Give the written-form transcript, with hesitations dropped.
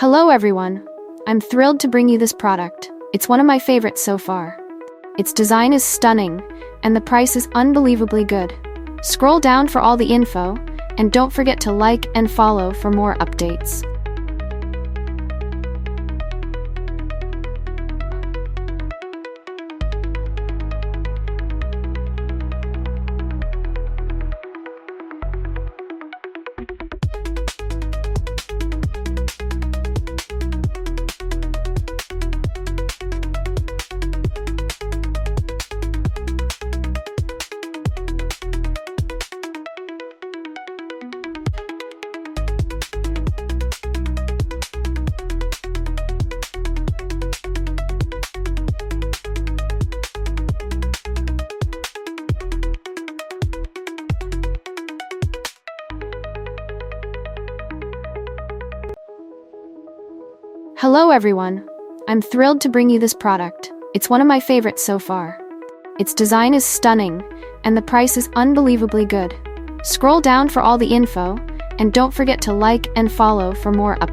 Hello everyone! I'm thrilled to bring you this product. It's one of my favorites so far. Its design is stunning, and the price is unbelievably good. Scroll down for all the info, and don't forget to like and follow for more updates. Hello everyone! I'm thrilled to bring you this product. It's one of my favorites so far. Its design is stunning, and the price is unbelievably good. Scroll down for all the info, and don't forget to like and follow for more updates.